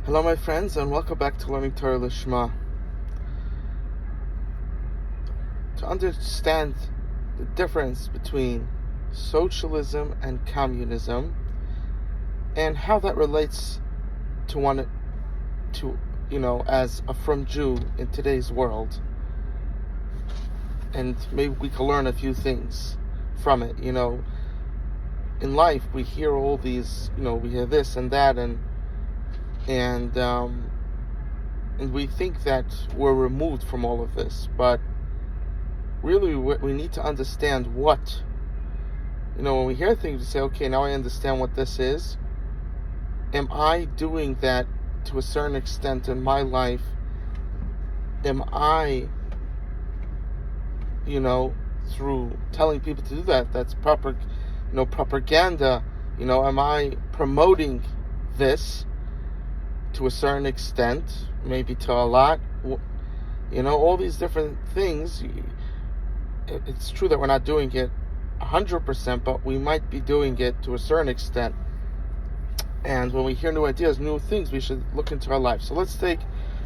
Hello, my friends, and welcome back to Learning Torah Lishma. To understand the difference between socialism and communism and how that relates to as a frum Jew in today's world, and maybe we can learn a few things from it. In life we hear all these, we hear this and that, and we think that we're removed from all of this, but really we need to understand what, when we hear things, we say, okay, now I understand what this is. Am I doing that to a certain extent in my life? Am I, through telling people to do that's proper, propaganda, am I promoting this to a certain extent, maybe to a lot, all these different things. It's true that we're not doing it 100%, but we might be doing it to a certain extent. And when we hear new ideas, new things, we should look into our life. So let's take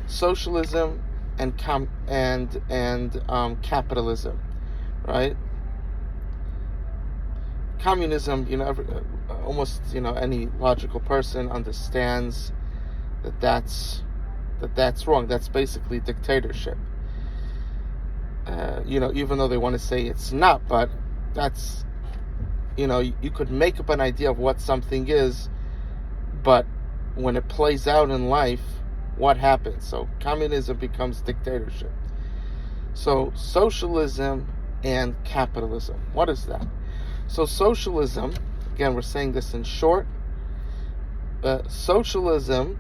socialism and capitalism, right? Communism, almost any logical person understands that's wrong. That's basically dictatorship. Even though they want to say it's not, but that's, you could make up an idea of what something is, but when it plays out in life, what happens? So communism becomes dictatorship. So socialism and capitalism, what is that? So socialism, again, we're saying this in short, socialism,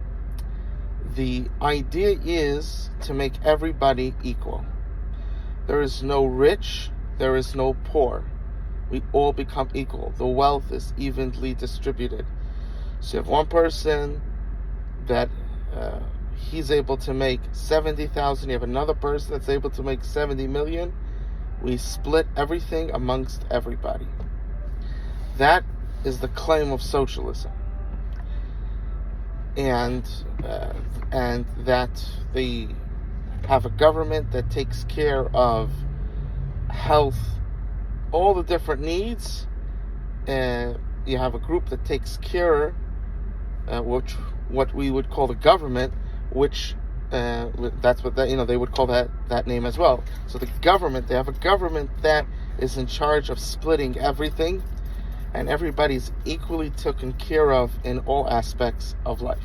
the idea is to make everybody equal. There is no rich, there is no poor. We all become equal. The wealth is evenly distributed. So you have one person that he's able to make 70,000. You have another person that's able to make 70 million. We split everything amongst everybody. That is the claim of socialism. And that they have a government that takes care of health, all the different needs, and you have a group that takes care, what we would call the government, which that's what they would call that name as well. So the government, they have a government that is in charge of splitting everything, and everybody's equally taken care of in all aspects of life.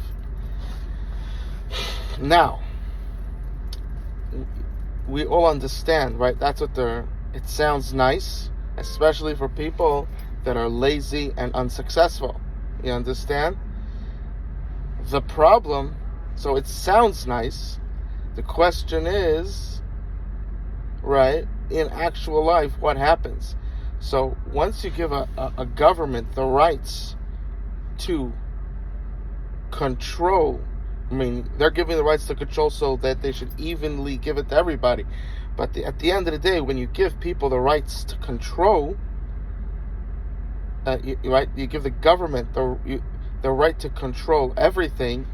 Now, we all understand, right? It sounds nice, especially for people that are lazy and unsuccessful. You understand? The problem, so it sounds nice. The question is, right, in actual life, what happens? So once you give a government the rights to control, they're giving the rights to control so that they should evenly give it to everybody. But at the end of the day, when you give people the rights to control, you give the government the right to control everything,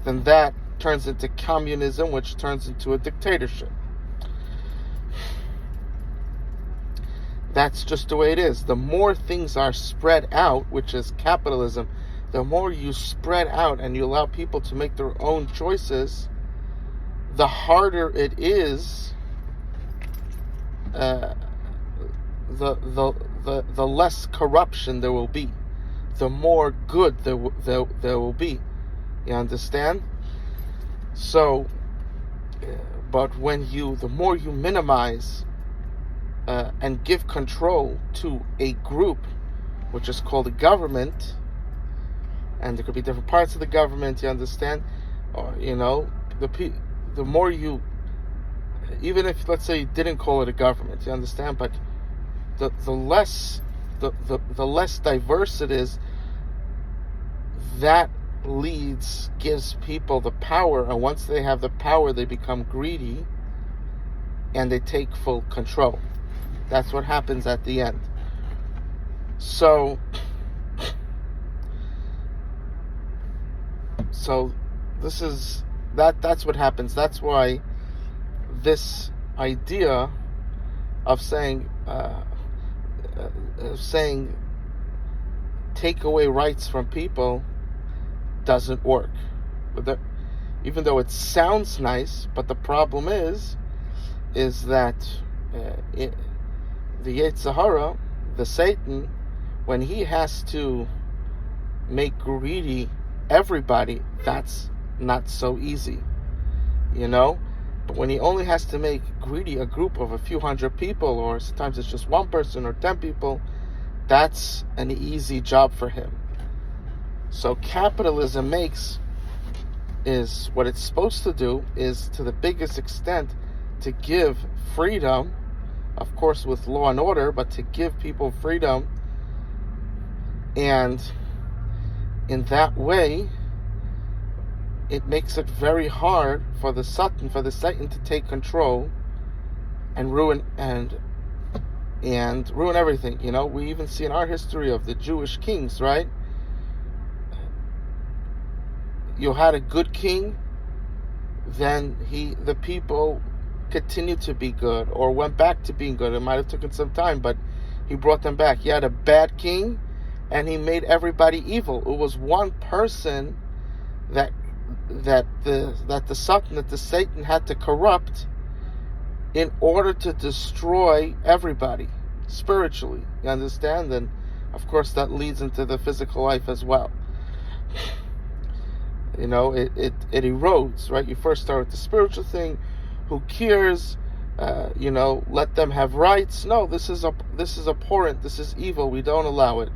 then that turns into communism, which turns into a dictatorship. That's just the way it is. The more things are spread out, which is capitalism, the more you spread out and you allow people to make their own choices, the harder it is, the less corruption there will be, the more good there will be. You understand? So, but the more you minimize and give control to a group, which is called the government, and there could be different parts of the government, you understand? Or, the more you, even if, let's say, you didn't call it a government, you understand? But the less diverse it is, that gives people the power, and once they have the power, they become greedy, and they take full control. That's what happens at the end. So That's what happens. That's why this idea of saying take away rights from people doesn't work. Even though it sounds nice, but the problem is that the Yetzer Hara, the Satan, when he has to make greedy everybody, that's not so easy, But when he only has to make greedy a group of a few hundred people, or sometimes it's just one person or 10 people, that's an easy job for him. So capitalism is what it's supposed to do is, to the biggest extent, to give freedom, of course with law and order, but to give people freedom. And in that way, it makes it very hard for the Satan to take control and ruin everything. We even see in our history of the Jewish kings, right? You had a good king, then the people continued to be good, or went back to being good. It might have taken some time, but he brought them back. He had a bad king, and he made everybody evil. It was one person that the Satan had to corrupt in order to destroy everybody spiritually. You understand? And of course that leads into the physical life as well. It erodes, right? You first start with the spiritual thing. Who cares? Let them have rights. No, this is abhorrent. This is evil. We don't allow it.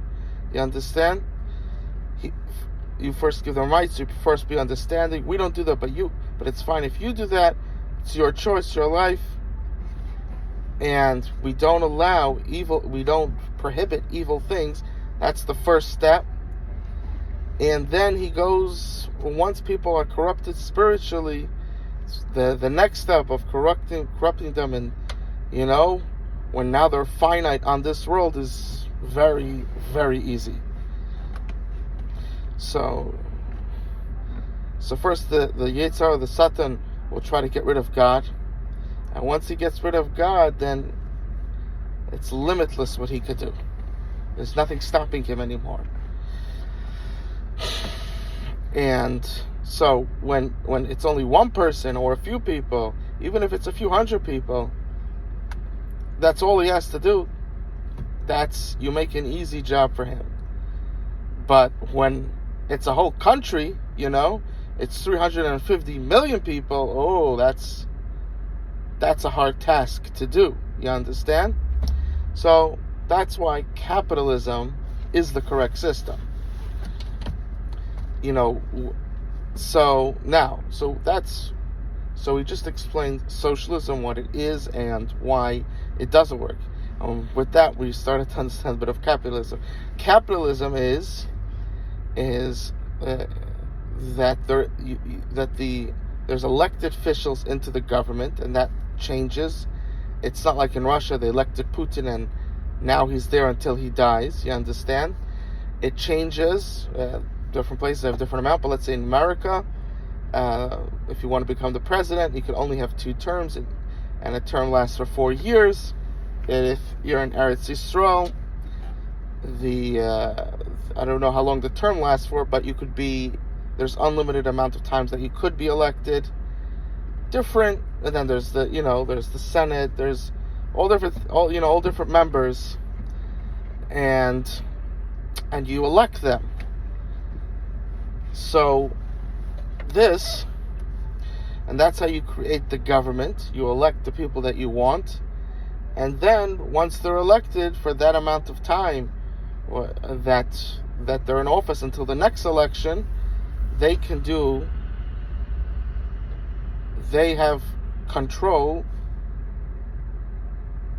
You understand? You first give them rights. You first be understanding. We don't do that, but it's fine if you do that. It's your choice, your life. And we don't allow evil. We don't prohibit evil things. That's the first step. And then he goes, once people are corrupted spiritually, the next step of corrupting them, and when now they're finite on this world, is very, very easy. So first the Yetzer Hara, the Satan, will try to get rid of God, and once he gets rid of God, then it's limitless what he could do. There's nothing stopping him anymore. And so when it's only one person or a few people, even if it's a few hundred people, that's all he has to do. You make an easy job for him. But when it's a whole country, it's 350 million people, that's a hard task to do. You understand? So that's why capitalism is the correct system. So we just explained socialism, what it is and why it doesn't work. With that, we started to understand a bit of capitalism. Capitalism is that there's elected officials into the government, and that changes. It's not like in Russia, they elected Putin and now he's there until he dies. You understand? It changes. Different places have different amount, but let's say in America, if you want to become the president, you can only have 2 terms, and a term lasts for 4 years. And if you're in Eretz Yisrael, I don't know how long the term lasts for, but there's unlimited amount of times that you could be elected. Different, and then there's there's the Senate, there's all different members, and you elect them. So that's how you create the government. You elect the people that you want, and then once they're elected for that amount of time that they're in office until the next election, they have control,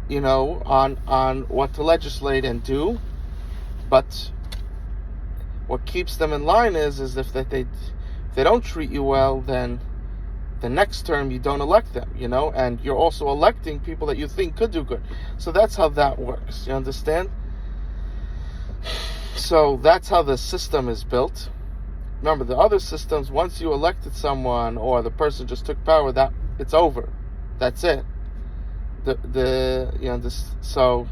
on what to legislate and do. But what keeps them in line is if they don't treat you well, then the next term you don't elect them, and you're also electing people that you think could do good. So that's how that works. You understand? So that's how the system is built. remember, the other systems, once you elected someone or the person just took power, that it's over. That's it. So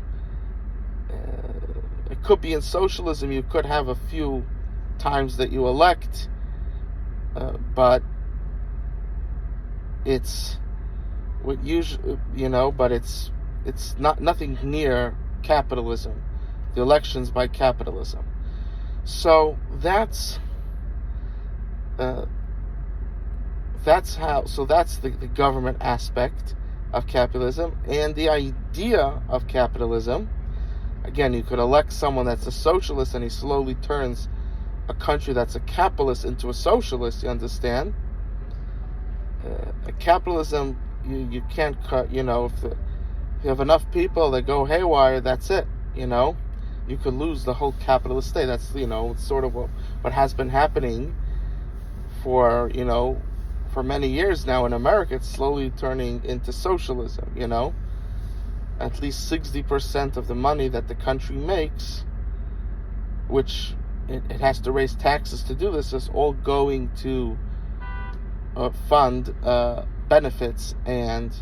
it could be in socialism. You could have a few times that you elect, but it's what usually, but it's not nothing near capitalism. The elections by capitalism. So that's the government aspect of capitalism. And the idea of capitalism, again, you could elect someone that's a socialist and he slowly turns a country that's a capitalist into a socialist, you understand? A capitalism, you can't cut, if you have enough people that go haywire, that's it, You could lose the whole capitalist state. That's, sort of what has been happening for many years now in America. It's slowly turning into socialism, At least 60% of the money that the country makes, which it has to raise taxes to do this, is all going to fund benefits, and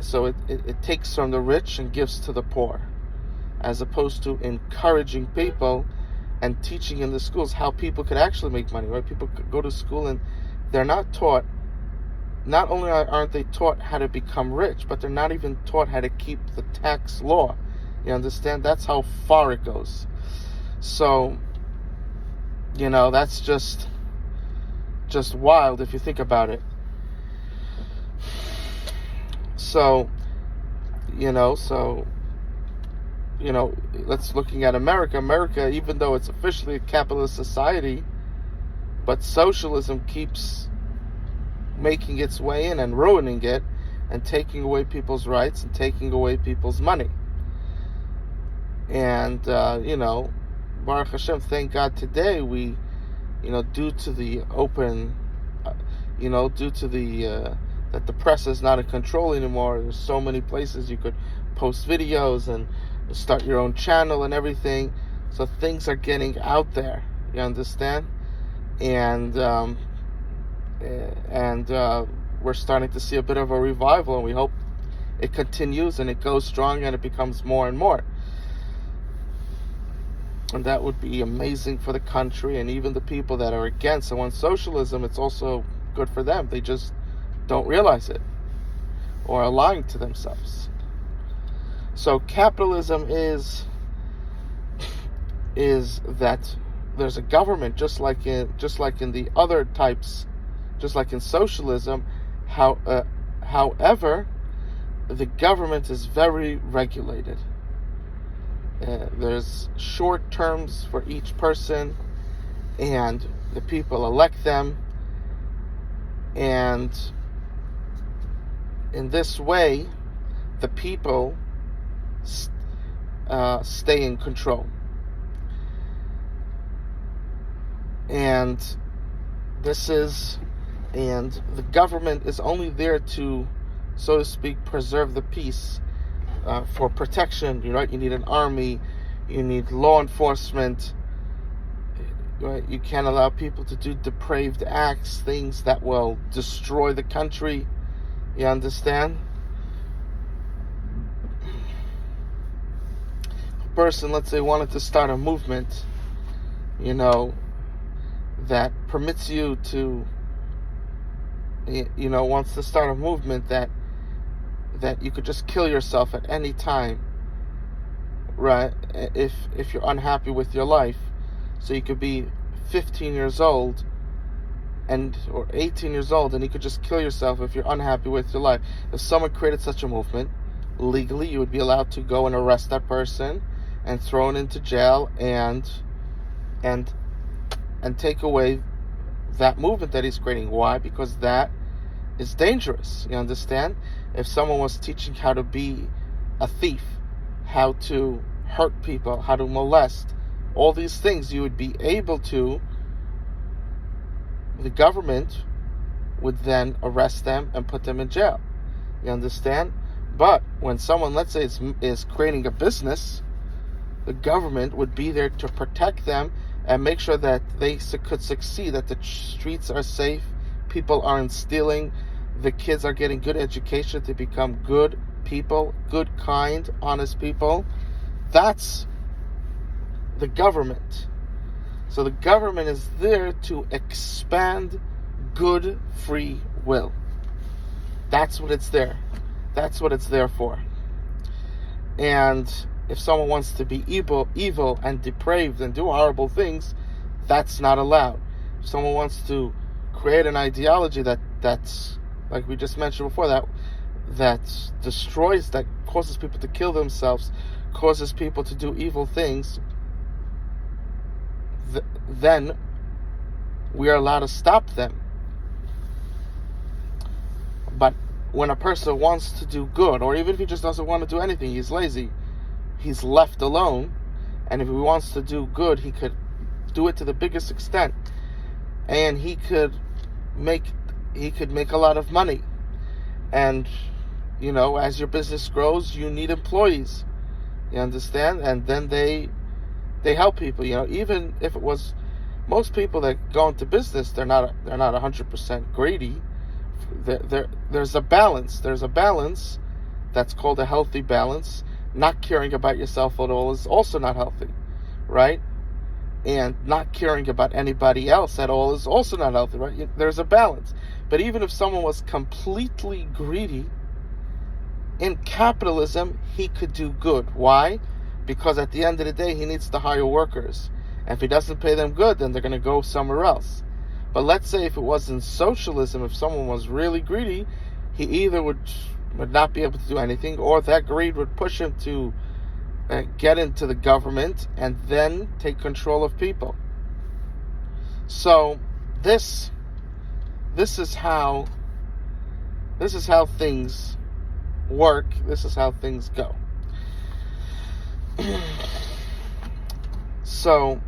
so it takes from the rich and gives to the poor, as opposed to encouraging people and teaching in the schools how people could actually make money, right? People could go to school and they're not taught, not only aren't they taught how to become rich, but they're not even taught how to keep the tax law. You understand? That's how far it goes. So, that's just wild if you think about it. So, let's looking at America. America, even though it's officially a capitalist society, but socialism keeps making its way in and ruining it and taking away people's rights and taking away people's money. And, Baruch Hashem, thank God today we, due to the open, that the press is not in control anymore. There's so many places you could post videos and start your own channel and everything. So things are getting out there. You understand? And we're starting to see a bit of a revival, and we hope it continues and it goes strong and it becomes more and more. And that would be amazing for the country, and even the people that are against and want socialism, it's also good for them. They just don't realize it or are lying to themselves. So capitalism is that there's a government, just like in the other types, just like in socialism. However, the government is very regulated. There's short terms for each person, and the people elect them, and in this way, the people stay in control. And the government is only there to, so to speak, preserve the peace, for protection. You need an army, you need law enforcement, right? You can't allow people to do depraved acts, things that will destroy the country. You understand? A person, let's say, wanted to start a movement, that permits you to, wants to start a movement that you could just kill yourself at any time, right? If you're unhappy with your life. So you could be 15 years old or 18 years old, and you could just kill yourself if you're unhappy with your life. If someone created such a movement, legally you would be allowed to go and arrest that person and throw him into jail and take away that movement that he's creating. Why? Because that is dangerous. You understand? If someone was teaching how to be a thief, how to hurt people, how to molest, all these things, you would be able to, the government would then arrest them and put them in jail. You understand? But when someone, let's say, is creating a business, the government would be there to protect them and make sure that they could succeed, that the streets are safe, people aren't stealing, the kids are getting good education to become good people, good, kind, honest people. That's the government. So the government is there to expand good free will. That's what it's there. That's what it's there for. And if someone wants to be evil and depraved and do horrible things, that's not allowed. If someone wants to create an ideology that's like we just mentioned before, that destroys, that causes people to kill themselves, causes people to do evil things, then we are allowed to stop them. But when a person wants to do good, or even if he just doesn't want to do anything, he's lazy, he's left alone, and if he wants to do good, he could do it to the biggest extent, and he could make a lot of money. And as your business grows, you need employees, you understand, and then they help people. Even if it was, most people that go into business, they're not 100% greedy. There's a balance. There's a balance that's called a healthy balance. Not caring about yourself at all is also not healthy, right? And not caring about anybody else at all is also not healthy, right? There's a balance. But even if someone was completely greedy, in capitalism, he could do good. Why? Because at the end of the day, he needs to hire workers. And if he doesn't pay them good, then they're going to go somewhere else. But let's say if it was in socialism, if someone was really greedy, he either would not be able to do anything, or that greed would push him to get into the government and then take control of people. So this is how things work. This is how things go. So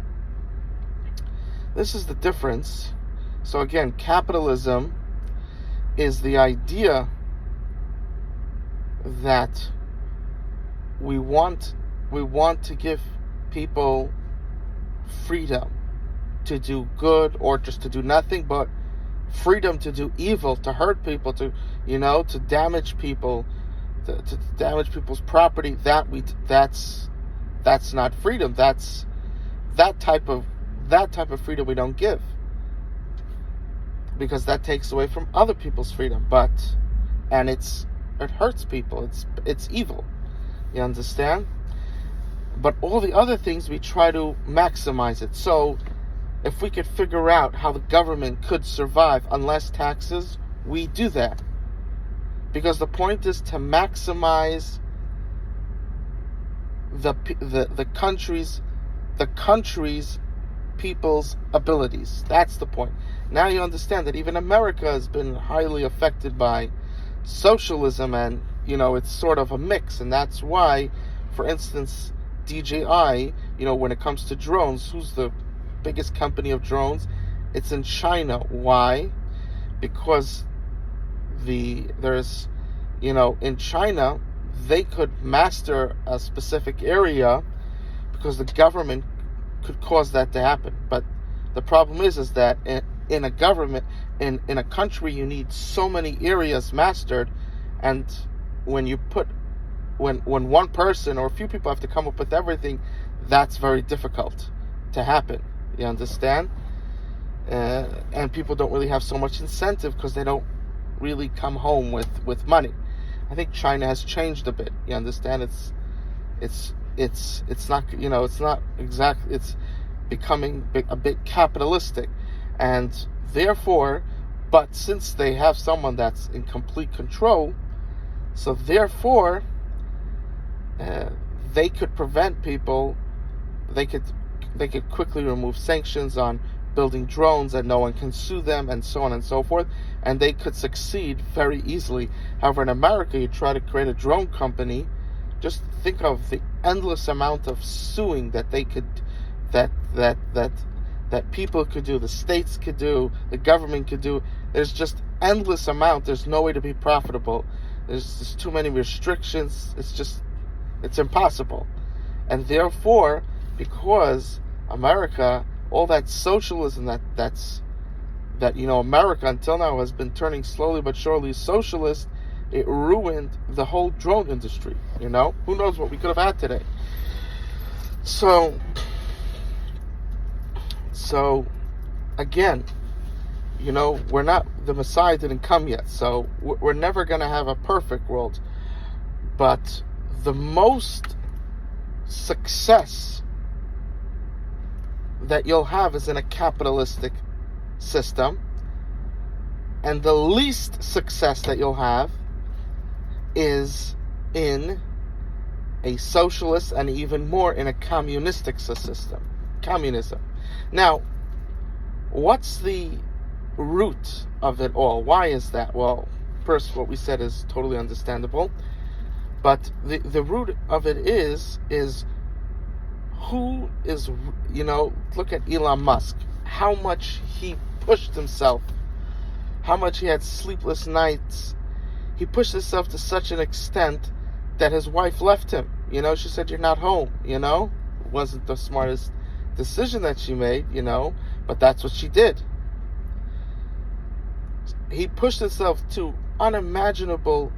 this is the difference. So again, capitalism is the idea that we want to give people freedom to do good, or just to do nothing, but freedom to do evil, to hurt people, to damage people, to damage people's property. That's not freedom. That's that type of freedom we don't give, because that takes away from other people's freedom. And it hurts people. It's evil. You understand? But all the other things, we try to maximize it. So if we could figure out how the government could survive on less taxes, we do that. Because the point is to maximize the country's people's abilities. That's the point. Now you understand that even America has been highly affected by socialism, and it's sort of a mix. And that's why, for instance, DJI, when it comes to drones, who's the biggest company of drones? It's in China. Why? Because in China, they could master a specific area because the government could cause that to happen. But the problem is that in a government, in a country, you need so many areas mastered, and when one person or a few people have to come up with everything, that's very difficult to happen. You understand? And people don't really have so much incentive because they don't really come home with money. I think China has changed a bit. You understand? It's not, it's not exactly, it's becoming a bit capitalistic, and therefore, but since they have someone that's in complete control, so therefore they could prevent people. They could quickly remove sanctions on building drones, and no one can sue them, and so on and so forth, and they could succeed very easily. However, in America, you try to create a drone company, just think of the endless amount of suing that they could, that people could do, the states could do, the government could do. There's just endless amount. There's no way to be profitable. There's just too many restrictions. It's impossible. And therefore, because America all that socialism that America until now has been turning slowly but surely socialist. It ruined the whole drone industry. Who knows what we could have had today. So again, we're not, the Messiah didn't come yet, so we're never going to have a perfect world. But the most success that you'll have is in a capitalistic system, and the least success that you'll have is in a socialist, and even more in a communistic system. Communism. Now, what's the root of it all? Why is that? Well, first, what we said is totally understandable, but the root of it is who is, look at Elon Musk, how much he pushed himself, how much he had sleepless nights. He pushed himself to such an extent that his wife left him. She said, "You're not home." It wasn't the smartest decision that she made, but that's what she did. He pushed himself to unimaginable,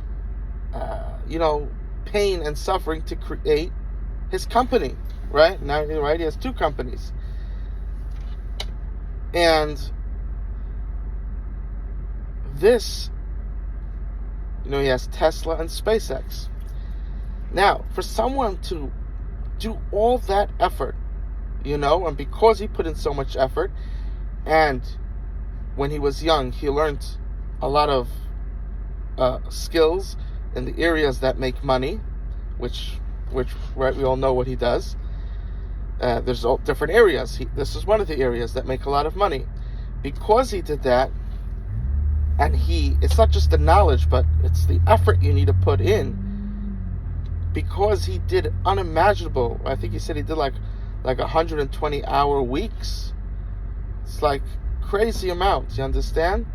pain and suffering to create his company, right? Now, he has 2 companies. And this, he has Tesla and SpaceX. Now, for someone to do all that effort, and because he put in so much effort, and when he was young, he learned a lot of skills in the areas that make money, which right, we all know what he does. There's all different areas. This is one of the areas that make a lot of money. Because he did that, and it's not just the knowledge, but it's the effort you need to put in. Because he did unimaginable, I think he said he did like 120-hour weeks. It's like crazy amounts, you understand?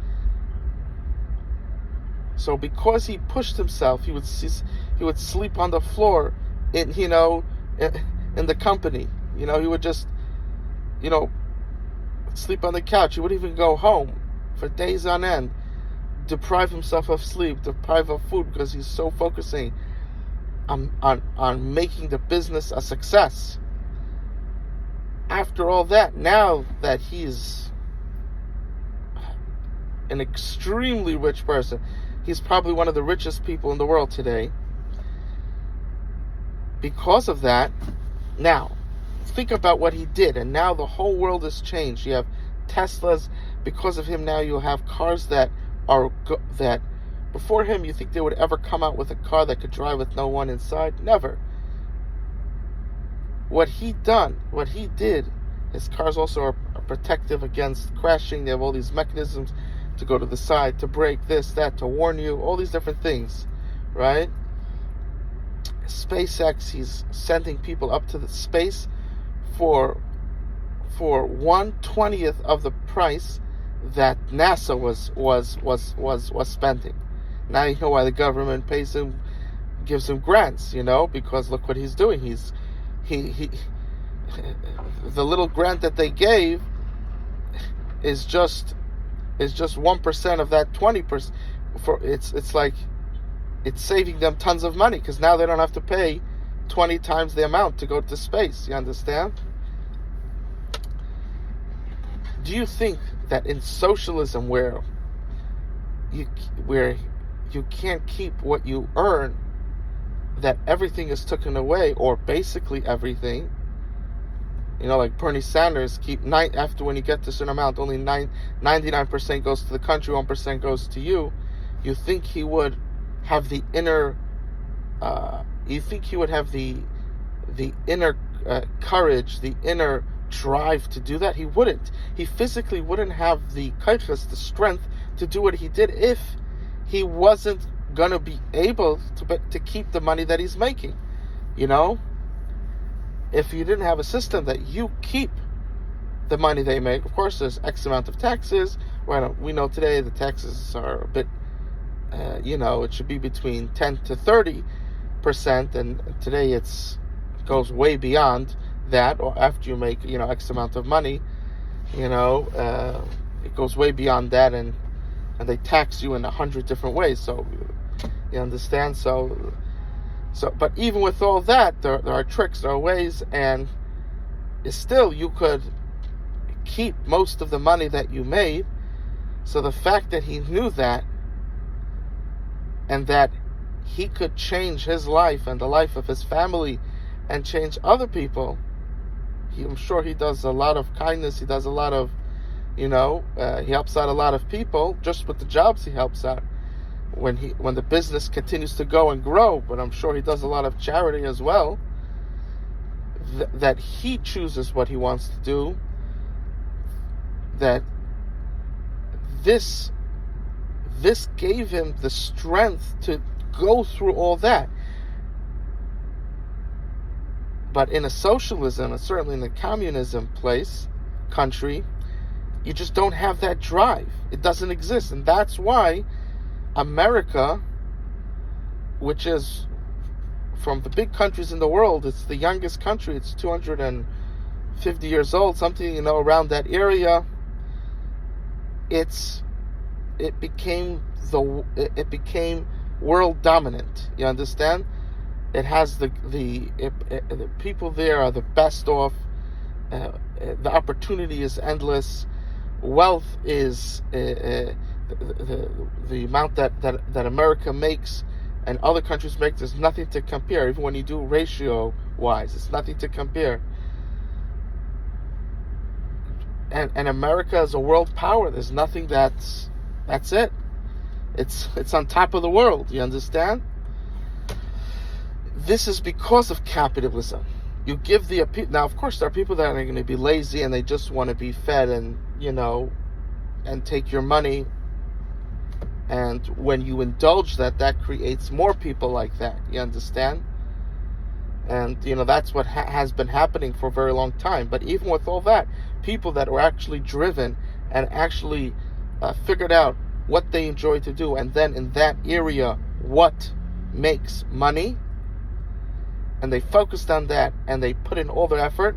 So because he pushed himself, he would sleep on the floor in the company. He would just sleep on the couch. He wouldn't even go home for days on end. Deprive himself of sleep, deprive of food, because he's so focusing on making the business a success. After all that, now that he's an extremely rich person, he's probably one of the richest people in the world today. Because of that, now think about what he did, and now the whole world has changed. You have Teslas. Because of him, now you have cars that before him, you think they would ever come out with a car that could drive with no one inside? Never. What he did, his cars also are protective against crashing. They have all these mechanisms to go to the side, to brake, this, that, to warn you, all these different things, right? SpaceX, he's sending people up to the space for 1/20th of the price that NASA was spending. Now you know why the government pays him, gives him grants, because look what he's doing. He the little grant that they gave is just 1% of that 20%. It's like it's saving them tons of money, because now they don't have to pay 20 times the amount to go to space. You understand? Do you think that in socialism, where you can't keep what you earn, that everything is taken away, or basically everything? Like Bernie Sanders, after when you get to a certain amount, only 99% goes to the country, 1% goes to you. You think he would have the inner? You think he would have the inner courage, the inner drive to do that? He wouldn't. He physically wouldn't have the kaichas, the strength to do what he did, if he wasn't gonna be able to keep the money that he's making. If you didn't have a system that you keep the money they make, of course there's X amount of taxes. We know today the taxes are a bit, it should be between 10 to 30%, and today it goes way beyond that, or after you make X amount of money. It goes way beyond that, and they tax you in 100 different ways. So you understand. But even with all that, there are tricks, there are ways, and still you could keep most of the money that you made. So the fact that he knew that, and that he could change his life and the life of his family and change other people, I'm sure he does a lot of kindness. He does a lot of, he helps out a lot of people just with the jobs he helps out. When the business continues to go and grow, but I'm sure he does a lot of charity as well. That he chooses what he wants to do. That this gave him the strength to go through all that. But in a socialism, and certainly in the communism country, you just don't have that drive. It doesn't exist. And that's why America, which is from the big countries in the world, it's the youngest country. It's 250 years old, something, around that area. It became world dominant. You understand? It has the people there are the best off. The opportunity is endless. Wealth is the amount that America makes and other countries make. There's nothing to compare. Even when you do ratio wise, it's nothing to compare. And America is a world power. There's nothing that's it. It's on top of the world. You understand? This is because of capitalism. You give now, of course, there are people that are going to be lazy and they just want to be fed and and take your money. And when you indulge that creates more people like that. You understand? And that's what has been happening for a very long time. But even with all that, people that were actually driven and actually figured out what they enjoy to do, and then in that area what makes money, and they focused on that and they put in all their effort,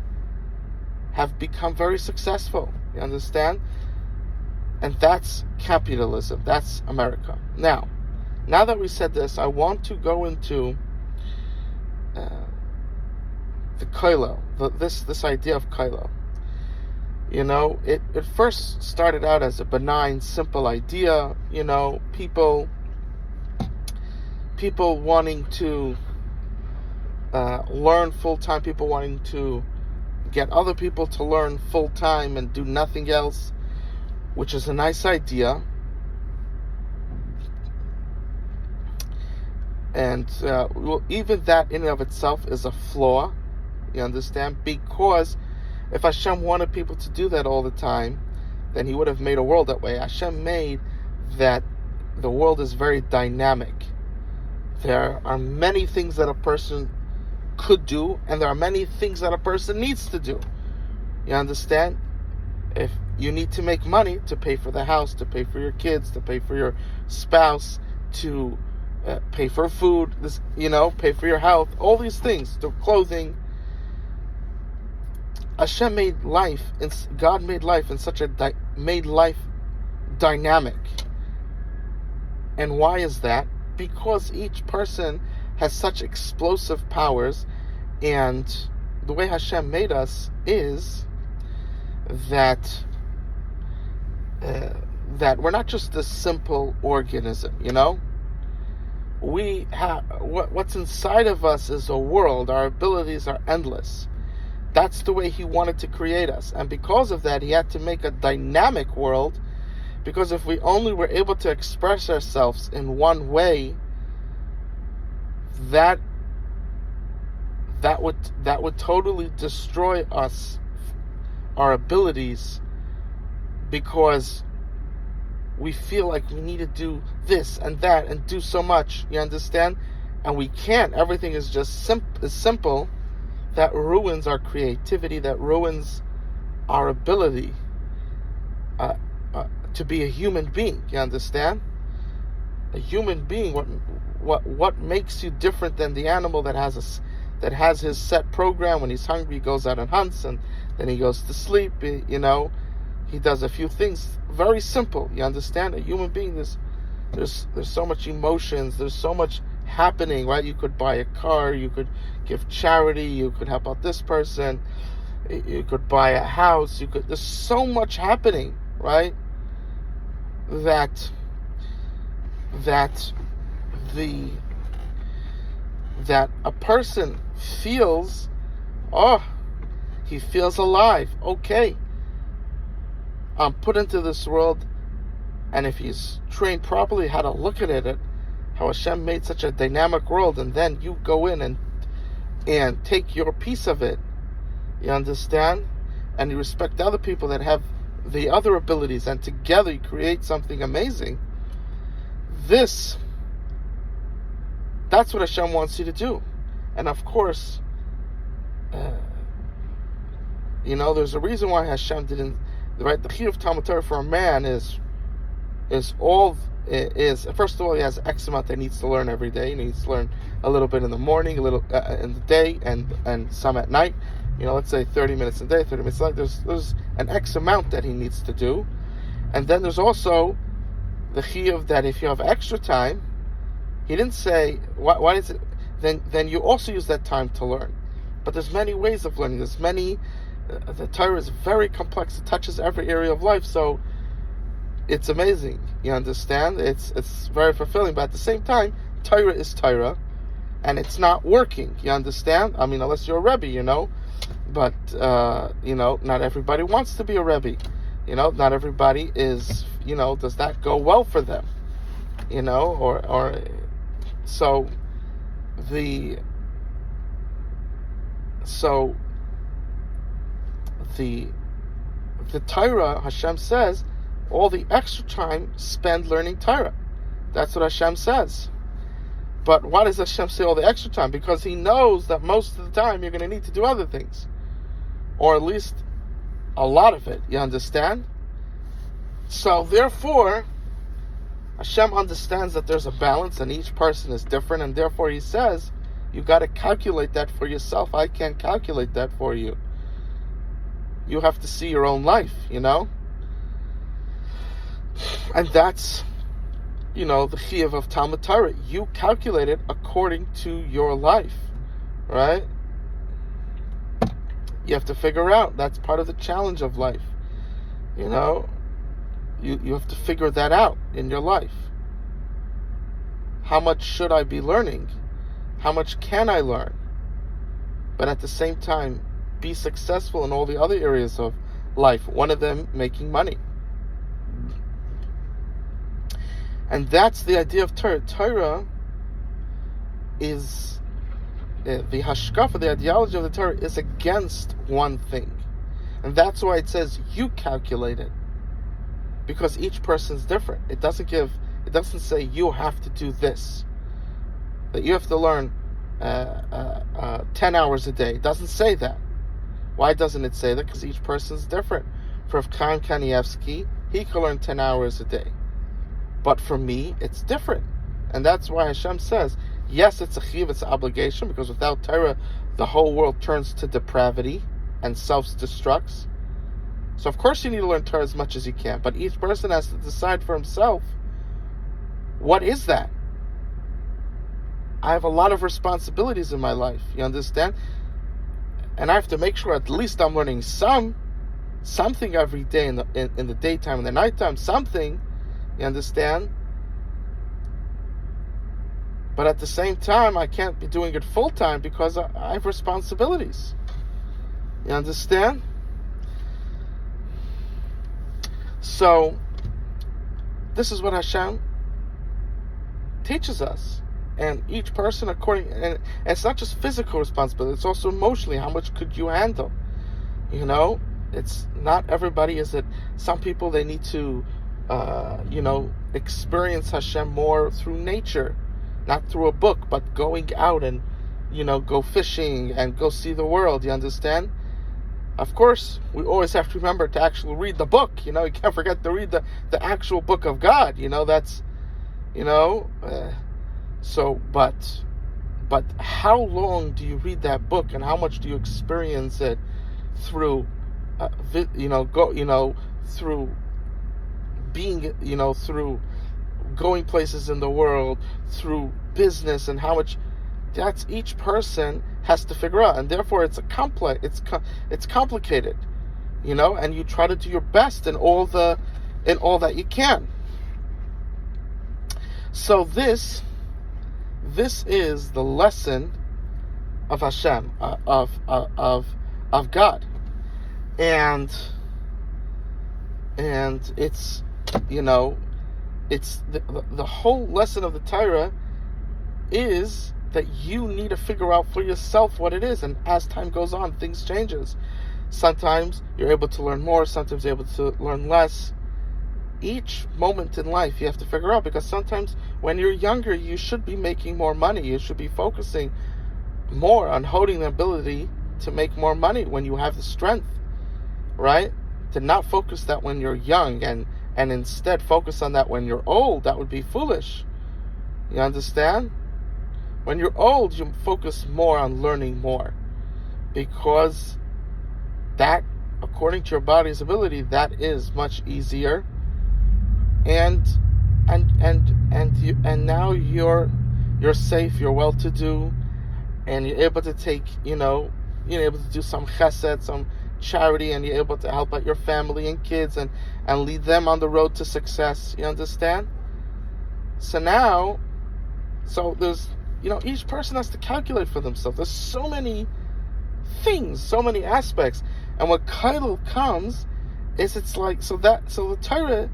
have become very successful. You understand? And that's capitalism. That's America. Now that we said this, I want to go into the koilo, this idea of koilo. It first started out as a benign, simple idea. People wanting to learn full time, people wanting to get other people to learn full time and do nothing else, which is a nice idea. And even that in and of itself is a flaw. You understand? Because if Hashem wanted people to do that all the time, then he would have made a world that way. Hashem made that the world is very dynamic. There are many things that a person could do, and there are many things that a person needs to do. You understand? If you need to make money to pay for the house, to pay for your kids, to pay for your spouse, to pay for food, pay for your health, all these things, the clothing. Hashem made life, God made life in such made life dynamic. And why is that? Because each person has such explosive powers, and the way Hashem made us is that we're not just a simple organism, We have what's inside of us is a world. Our abilities are endless. That's the way he wanted to create us. And because of that, he had to make a dynamic world, because if we only were able to express ourselves in one way, that would totally destroy us, our abilities, because we feel like we need to do this and that and do so much, you understand? And we can't. Everything is just simple. That ruins our creativity, that ruins our ability to be a human being. You understand? A human being, what makes you different than the animal that has his set program? When he's hungry, he goes out and hunts, and then he goes to sleep. he does a few things very simple. You understand? A human being, there's so much emotions, there's so much happening, right? You could buy a car, you could give charity, you could help out this person, you could buy a house, there's so much happening, right? That a person feels, he feels alive. Okay, I'm put into this world, and if he's trained properly how to look at it, how Hashem made such a dynamic world, and then you go in and take your piece of it, you understand? And you respect other people that have the other abilities, and together you create something amazing. That's what Hashem wants you to do. And of course, there's a reason why Hashem didn't, right? The chiyuv of Talmud Torah for a man is first of all, he has X amount that he needs to learn every day. He needs to learn a little bit in the morning, a little in the day, and some at night. Let's say 30 minutes a day, 30 minutes a night. There's an X amount that he needs to do. And then there's also the chiyuv that if you have extra time, he didn't say, why is it, then you also use that time to learn. But there's many ways of learning. The Torah is very complex. It touches every area of life, so it's amazing. You understand? It's very fulfilling, but at the same time, Torah is Torah, and it's not working. You understand? I mean, unless you're a Rebbe, but, not everybody wants to be a Rebbe. Not everybody is, does that go well for them? So the Torah, Hashem says, all the extra time spend learning Torah. That's what Hashem says. But why does Hashem say all the extra time? Because He knows that most of the time you're going to need to do other things, or at least a lot of it. You understand? So therefore, Hashem understands that there's a balance and each person is different, and therefore He says, you got to calculate that for yourself. I can't calculate that for you. You have to see your own life, And that's, the chiyuv of Talmud Torah. You calculate it according to your life, right? You have to figure out. That's part of the challenge of life. You have to figure that out in your life. How much should I be learning? How much can I learn? But at the same time, be successful in all the other areas of life. One of them, making money. And that's the idea of Torah. Torah is the hashkafa, the ideology of the Torah is against one thing. And that's why it says you calculate it. Because each person's different. It doesn't say you have to do this. That you have to learn 10 hours a day. It doesn't say that. Why doesn't it say that? Because each person's different. For Chaim Kanievsky, he can learn 10 hours a day. But for me, it's different. And that's why Hashem says, yes, it's a chiyuv, it's an obligation, because without Torah, the whole world turns to depravity and self-destructs. So of course you need to learn Torah as much as you can, but each person has to decide for himself, what is that? I have a lot of responsibilities in my life, you understand? And I have to make sure at least I'm learning something every day in the daytime and the nighttime, something, you understand? But at the same time, I can't be doing it full time because I have responsibilities. You understand? So, this is what Hashem teaches us. And each person and it's not just physical responsibility, it's also emotionally. How much could you handle? It's not everybody is it. Some people, they need to, experience Hashem more through nature, not through a book, but going out and, go fishing and go see the world, you understand? Of course, we always have to remember to actually read the book, you can't forget to read the actual book of God, that's, but how long do you read that through being, through going places in the world, through business, and how much that's each person has to figure out, and therefore it's complicated, and you try to do your best in all that you can. So this is the lesson of Hashem, of God, and it's it's the whole lesson of the Torah is that you need to figure out for yourself what it is, and as time goes on, things changes. Sometimes you're able to learn more, sometimes you're able to learn less. Each moment in life you have to figure out, because sometimes when you're younger you should be making more money, you should be focusing more on holding the ability to make more money when you have the strength, right? To not focus that when you're young and instead focus on that when you're old. That would be foolish. You understand? When you're old, you focus more on learning more, because that, according to your body's ability, that is much easier. And now you're safe, you're well-to-do, and you're able to take, you're able to do some chesed, some charity, and you're able to help out your family and kids and lead them on the road to success. You understand? So there's, each person has to calculate for themselves. There's so many things, so many aspects. And when Kailul comes, so the Torah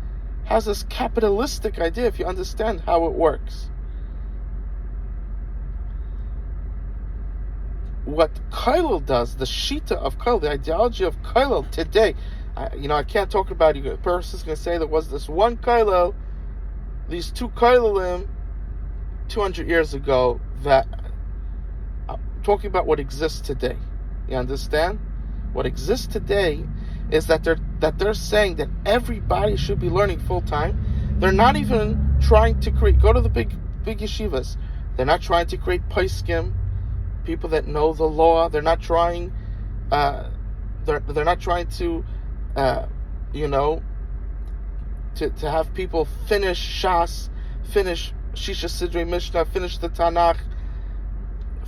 has this capitalistic idea, if you understand how it works. What Kailul does, the Shita of Kailul, the ideology of Kailul today, I can't talk about it. A person's going to say there was this one Kailul, these two Kailulim 200 years ago, that talking about what exists today. You understand? What exists today is that they're saying that everybody should be learning full time. They're not even trying to go to the big yeshivas. They're not trying to create paiskim, people that know the law. They're not trying. They're not trying to, to have people finish Shas, finish Shisha Sidrei Mishnah, finish the Tanakh,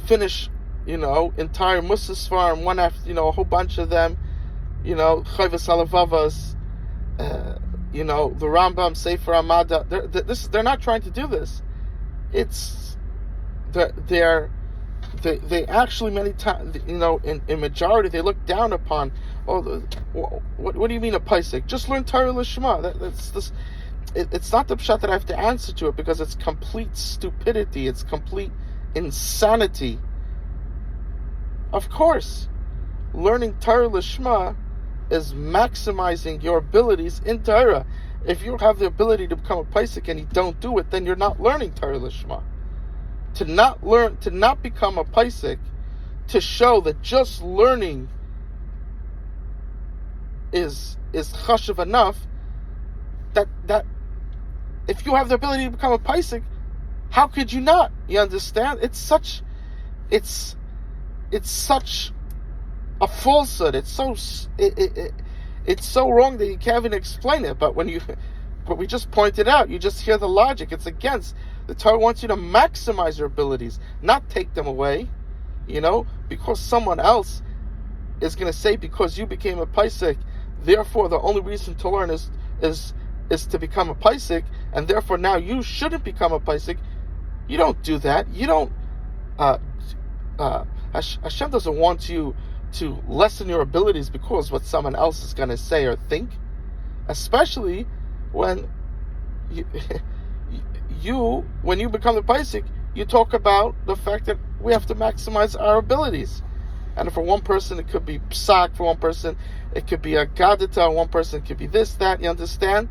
finish entire Musas farm one after a whole bunch of them. Chayvas Alavavas, the Rambam, Sefer Amada. They're not trying to do this. It's they actually many times, in majority, they look down upon. What do you mean a paisik? Just learn Torah Lishma. That's this. It's not the pshat that I have to answer to it, because it's complete stupidity. It's complete insanity. Of course, learning Torah Lishma is maximizing your abilities in Torah. If you have the ability to become a paisik and you don't do it, then you're not learning Torah Lishma. To not become a paisik, to show that just learning is chashuv enough, that if you have the ability to become a paisik, how could you not? You understand? It's such a falsehood. It's so wrong that you can't even explain it. But we just pointed out, you just hear the logic. It's against. The Torah wants you to maximize your abilities, not take them away. Because someone else is going to say, because you became a paisik, therefore the only reason to learn is to become a paisik, and therefore now you shouldn't become a paisik. You don't do that. You don't. Hashem doesn't want you to lessen your abilities because what someone else is going to say or think, especially when when you become the paisik, you talk about the fact that we have to maximize our abilities. And for one person it could be psak, for one person it could be a gadita, one person it could be this, that. You understand?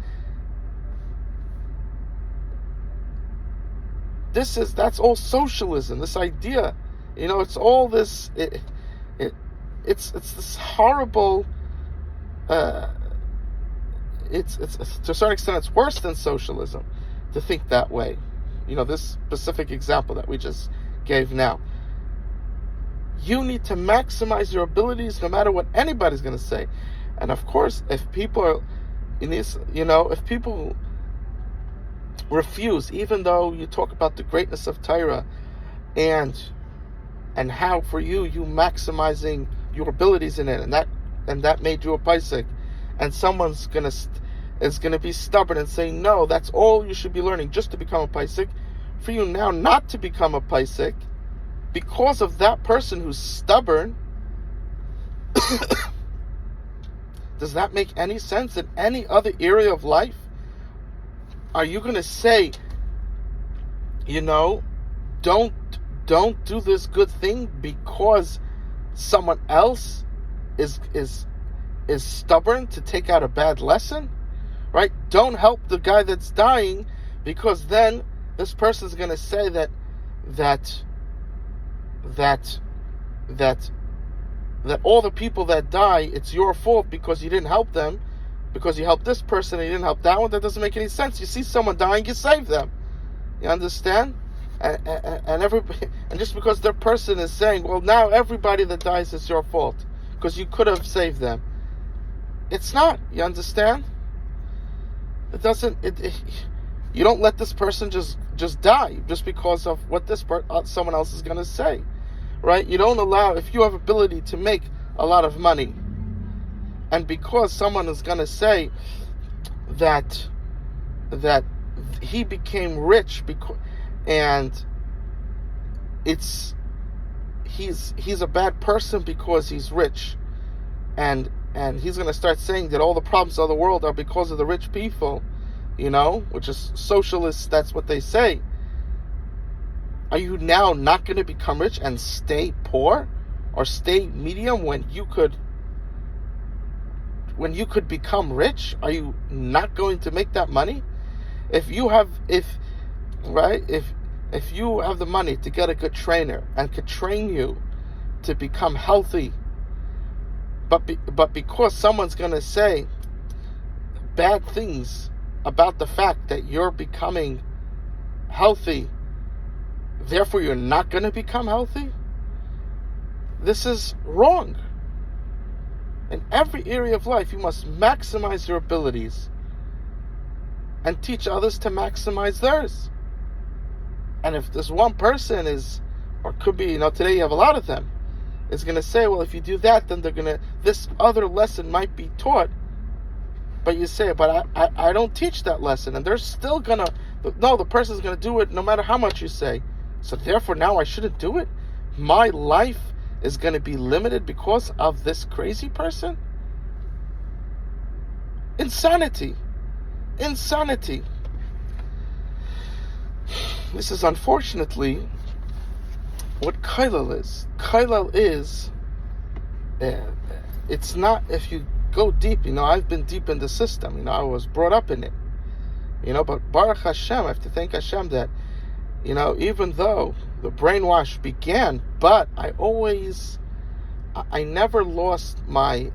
That's all socialism. This idea, it's all this. It's this horrible. It's to a certain extent it's worse than socialism to think that way. This specific example that we just gave now. You need to maximize your abilities no matter what anybody's going to say. And of course, if people if people refuse, even though you talk about the greatness of Torah and how for you maximizing your abilities in it, and that made you a paisik, and someone's is gonna be stubborn and say no, that's all you should be learning just to become a paisik. For you now not to become a paisik because of that person who's stubborn. Does that make any sense? In any other area of life, are you going to say, don't do this good thing because someone else is stubborn to take out a bad lesson, right? Don't help the guy that's dying because then this person is going to say that all the people that die, it's your fault because you didn't help them, because you helped this person and you didn't help that one. That doesn't make any sense. You see someone dying, you save them. You understand? And just because their person is saying, well, now everybody that dies is your fault because you could have saved them. It's not. You understand? It doesn't. You don't let this person just die just because of what someone else is going to say. Right? You don't allow, if you have ability to make a lot of money, and because someone is going to say that he became rich and he's a bad person because he's rich, and he's going to start saying that all the problems of the world are because of the rich people, which is socialists, that's what they say. Are you now not going to become rich and stay poor or stay medium when you could become rich? Are you not going to make that money? If you have the money to get a good trainer and could train you to become healthy, but because someone's going to say bad things about the fact that you're becoming healthy, therefore you're not going to become healthy? This is wrong. In every area of life, you must maximize your abilities and teach others to maximize theirs. And if this one person or could be, today you have a lot of them, is going to say, well, if you do that, then this other lesson might be taught. But you say, but I don't teach that lesson. And they're still the person's going to do it no matter how much you say. So therefore now I shouldn't do it? My life is going to be limited because of this crazy person? Insanity. This is unfortunately what Kailal is. Kailal is, it's not, if you go deep, I've been deep in the system, I was brought up in it, but Baruch Hashem, I have to thank Hashem that, even though the brainwash began, but I never lost my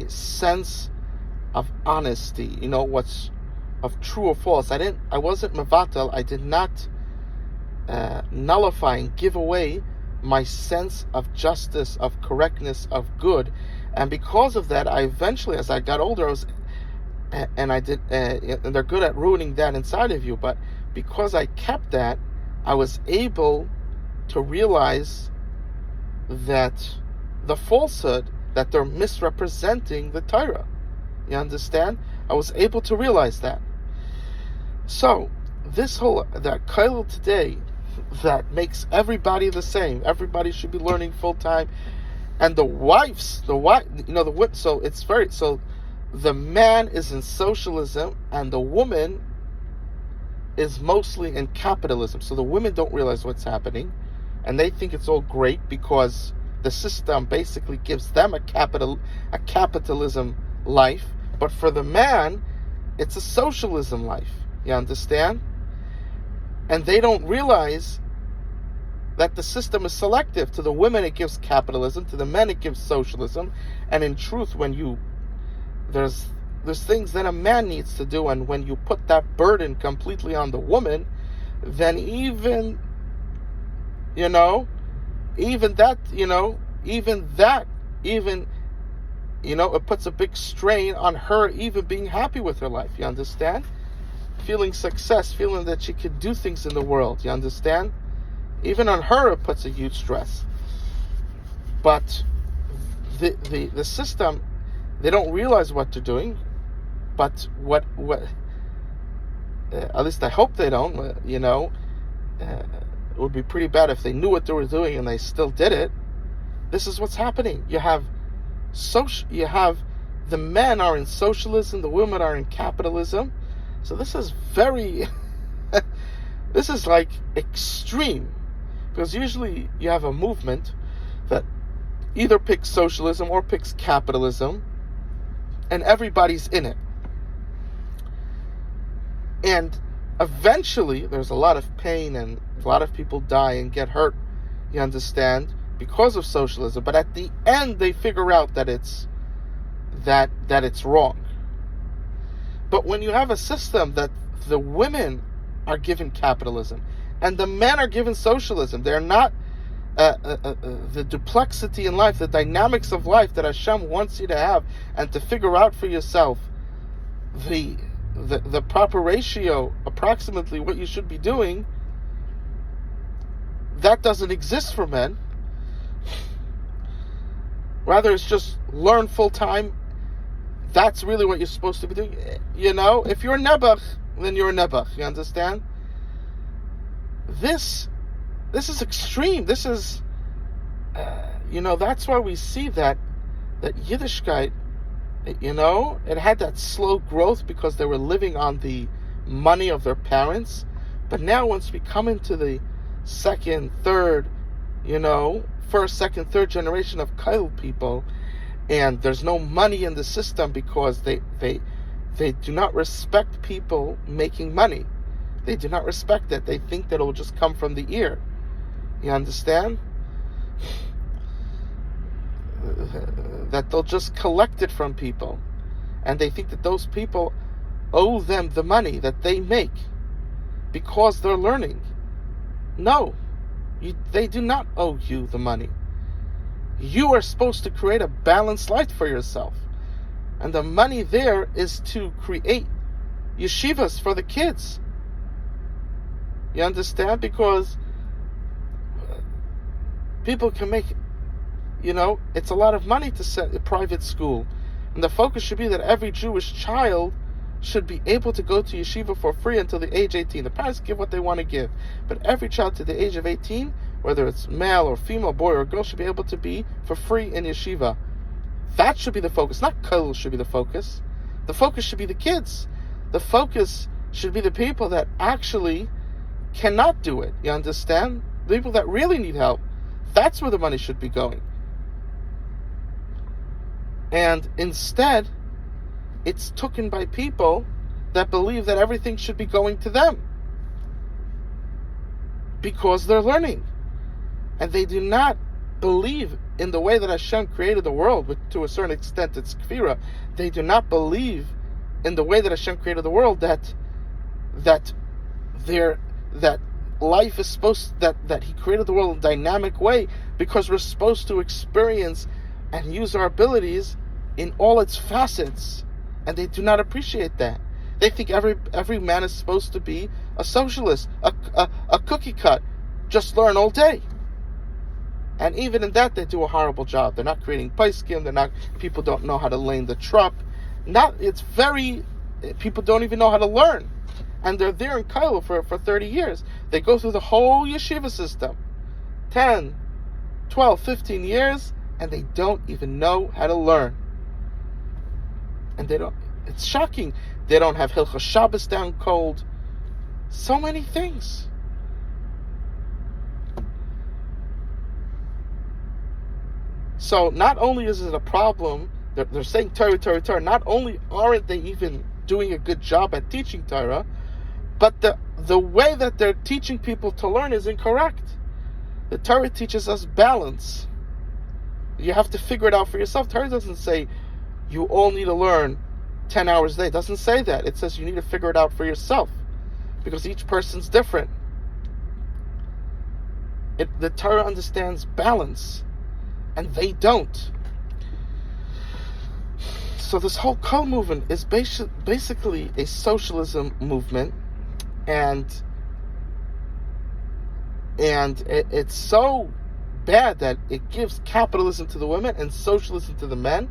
sense of honesty, what's of true or false. I wasn't mevatel, I did not nullify and give away my sense of justice, of correctness, of good. And because of that, I eventually, as I got older, and they're good at ruining that inside of you, but because I kept that, I was able to realize that the falsehood, that they're misrepresenting the Torah. You understand? I was able to realize that. So, that Kailal today, that makes everybody the same. Everybody should be learning full time. And the man is in socialism and the woman is mostly in capitalism. So the women don't realize what's happening and they think it's all great because the system basically gives them a capitalism life. But for the man, it's a socialism life. You understand? And they don't realize that the system is selective. To the women it gives capitalism, to the men it gives socialism. And in truth, when there's things that a man needs to do, and when you put that burden completely on the woman, then even it puts a big strain on her even being happy with her life. You understand? Feeling success, feeling that she could do things in the world. You understand? Even on her, it puts a huge stress. But the system, they don't realize what they're doing. But what at least I hope they don't. It would be pretty bad if they knew what they were doing and they still did it. This is what's happening. You have the men are in socialism, the women are in capitalism. So this is very, this is like extreme, because usually you have a movement that either picks socialism or picks capitalism, and everybody's in it. And eventually, there's a lot of pain and a lot of people die and get hurt, you understand, because of socialism. But at the end, they figure out that it's wrong. But when you have a system that the women are given capitalism and the men are given socialism, they're not the duplexity in life, the dynamics of life that Hashem wants you to have, and to figure out for yourself the proper ratio, approximately what you should be doing. That doesn't exist for men. Rather, it's just learn full time. That's really what you're supposed to be doing. If you're a nebuch, then you're a nebuch. You understand? This is extreme. This is, that's why we see that Yiddishkeit, it had that slow growth because they were living on the money of their parents. But now once we come into the second, third, first, second, third generation of Kyle people, and there's no money in the system because they do not respect people making money. They do not respect it. They think that it will just come from the ear. You understand? That they'll just collect it from people. And they think that those people owe them the money that they make because they're learning. No, they do not owe you the money. You are supposed to create a balanced life for yourself. And the money there is to create yeshivas for the kids. You understand? Because people can make, it's a lot of money to set a private school. And the focus should be that every Jewish child should be able to go to yeshiva for free until the age 18. The parents give what they want to give. But every child to the age of 18, whether it's male or female, boy or girl, should be able to be for free in yeshiva. That should be the focus. Not kollel should be the focus. The focus should be the kids. The focus should be the people that actually cannot do it. You understand? The people that really need help. That's where the money should be going. And instead, it's taken by people that believe that everything should be going to them because they're learning. And they do not believe in the way that Hashem created the world, but to a certain extent it's kfira. They do not believe in the way that Hashem created the world that life is supposed, that He created the world in a dynamic way, because we're supposed to experience and use our abilities in all its facets. And they do not appreciate that. They think every man is supposed to be a socialist, a cookie cut, just learn all day. And even in that, they do a horrible job. They're not creating paiskim. People don't know how to lane the trup. People don't even know how to learn. And they're there in Kailo for 30 years. They go through the whole yeshiva system, 10, 12, 15 years, and they don't even know how to learn. And it's shocking. They don't have Hilchos Shabbos down cold. So many things. So not only is it a problem, they're saying Torah, not only aren't they even doing a good job at teaching Torah, but the way that they're teaching people to learn is incorrect. The Torah teaches us balance. You have to figure it out for yourself. Torah doesn't say you all need to learn 10 hours a day. It doesn't say that. It says you need to figure it out for yourself, because each person's different. The Torah understands balance, and they don't. So this whole Kol movement is basically a socialism movement, and it's so bad that it gives capitalism to the women and socialism to the men,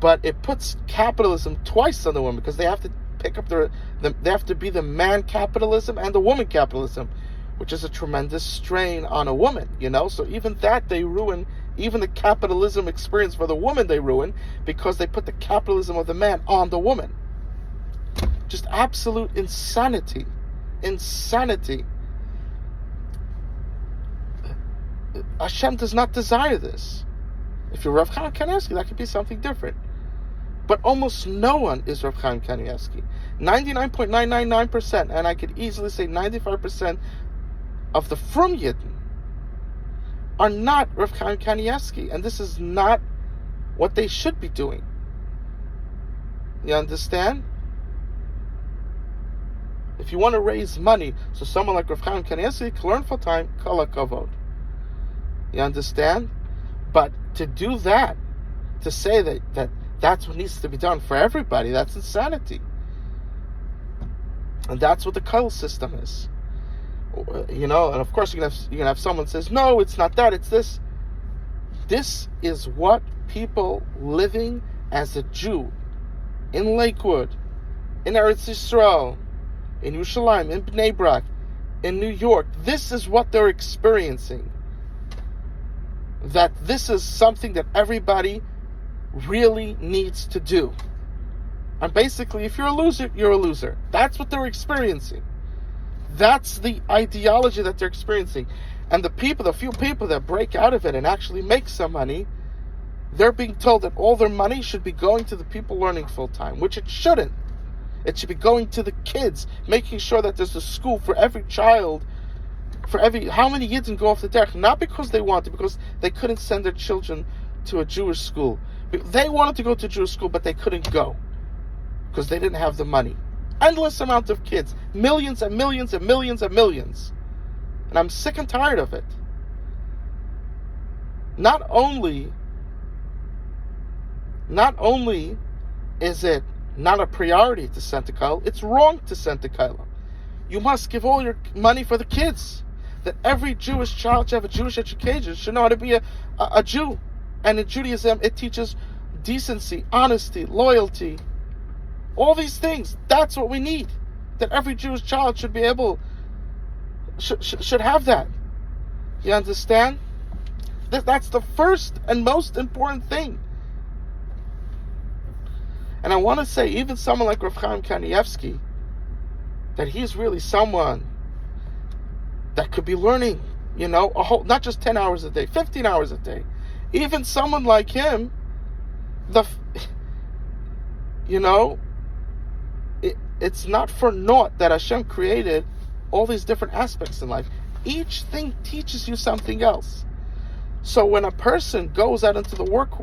but it puts capitalism twice on the women, because they have to pick up they have to be the man capitalism and the woman capitalism, which is a tremendous strain on a woman, so even that they ruin. Even the capitalism experience for the woman they ruin, because they put the capitalism of the man on the woman. Just absolute insanity. Hashem does not desire this. If you're Rav Chaim Kanievsky, that could be something different. But almost no one is Rav Chaim Kanievsky. 99.999%, and I could easily say 95% of the Frum Yidden are not Rav Chaim Kanievsky, and this is not what they should be doing. You understand? If you want to raise money so someone like Rav Chaim Kanievsky can learn full time, kol hakavod. You understand? But to do that, to say that's what needs to be done for everybody, that's insanity. And that's what the kol system is. And of course you're gonna have someone says, no, it's not that, it's this. This is what people living as a Jew in Lakewood, in Eretz Yisrael, in Yerushalayim, in Bnei Brak, in New York, this is what they're experiencing. That this is something that everybody really needs to do. And basically, if you're a loser, you're a loser. That's what they're experiencing. That's the ideology that they're experiencing. And the few people that break out of it and actually make some money, they're being told that all their money should be going to the people learning full time, which it shouldn't. It should be going to the kids, making sure that there's a school for every child, how many Yidden go off the derech, not because they wanted, because they couldn't send their children to a Jewish school. They wanted to go to a Jewish school, but they couldn't go because they didn't have the money. Endless amount of kids, millions and millions and millions and millions. And I'm sick and tired of it. Not only is it not a priority to send to Kol, it's wrong to send to Kol. You must give all your money for the kids. That every Jewish child should have a Jewish education, should know how to be a Jew. And in Judaism, it teaches decency, honesty, loyalty, all these things. That's what we need. That every Jewish child should be able, should have that. You understand? That's the first and most important thing. And I want to say, even someone like Rav Chaim Kanievsky, that he's really someone that could be learning, a whole, not just 10 hours a day, 15 hours a day. Even someone like him, it's not for naught that Hashem created all these different aspects in life. Each thing teaches you something else. So when a person goes out into the work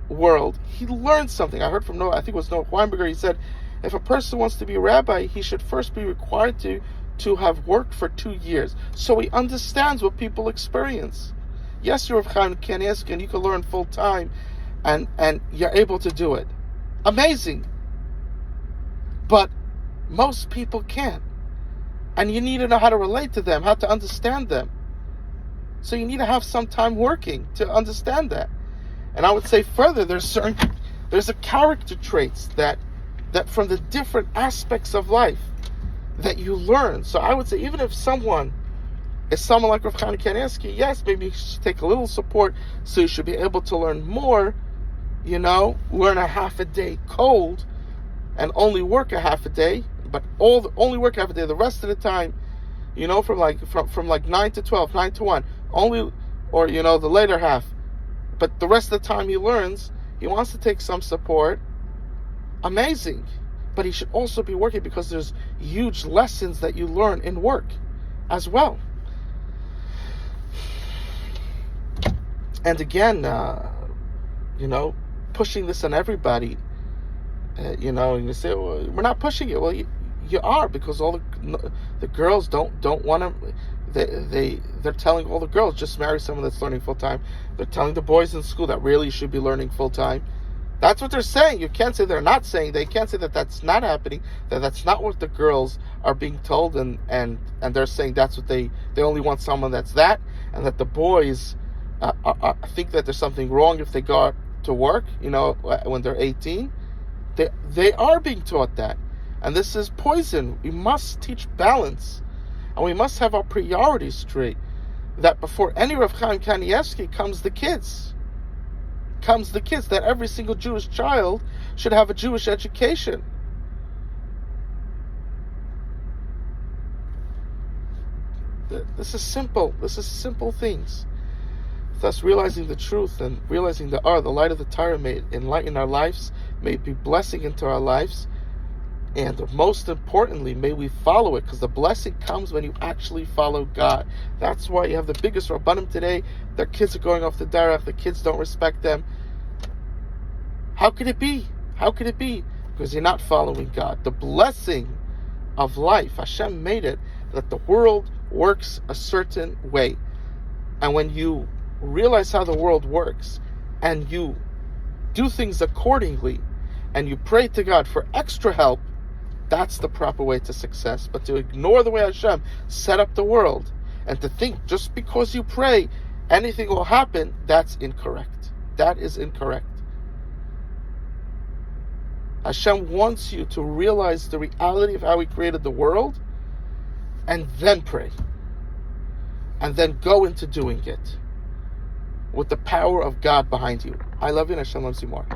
world, he learns something. I heard from I think it was Noah Weinberger, he said, if a person wants to be a rabbi, he should first be required to have worked for 2 years. So he understands what people experience. Yes, you're Rav Chaim Kanievsky and you can learn full time and you're able to do it. Amazing. But most people can't. And you need to know how to relate to them, how to understand them. So you need to have some time working to understand that. And I would say further, there's a character traits that from the different aspects of life that you learn. So I would say, even if someone is someone like Rav Chaim Kanievsky, yes, maybe you should take a little support so you should be able to learn more, learn a half a day cold and only work a half a day, but only work half a day. The rest of the time, from like 9 to 12, 9 to 1, only, or, the later half. But the rest of the time he learns, he wants to take some support. Amazing. But he should also be working, because there's huge lessons that you learn in work as well. And again, pushing this on everybody, you say, well, we're not pushing it. Well, You are, because all the girls don't want to. They're telling all the girls, just marry someone that's learning full time. They're telling the boys in school that really you should be learning full time. That's what they're saying. You can't say they're not saying. They can't say that that's not happening. That's not what the girls are being told, and they're saying that's what they only want someone that's that, and that the boys think that there's something wrong if they go to work. When they're 18, they are being taught that, and this is poison. We must teach balance, and we must have our priorities straight. That before any Rav Chaim Kanievsky comes the kids. That every single Jewish child should have a Jewish education. This is simple. This is simple things. Thus, realizing the truth and realizing the light of the Torah may enlighten our lives, may be blessing into our lives, and most importantly, may we follow it, because the blessing comes when you actually follow God. That's why you have the biggest Rabbanim today. Their kids are going off the derech. The kids don't respect them. How could it be? Because you're not following God. The blessing of life, Hashem made it that the world works a certain way. And when you realize how the world works, and you do things accordingly, and you pray to God for extra help, that's the proper way to success. But to ignore the way Hashem set up the world, and to think just because you pray, anything will happen, that's incorrect. That is incorrect. Hashem wants you to realize the reality of how He created the world, and then pray. And then go into doing it with the power of God behind you. I love you, and Hashem loves you more.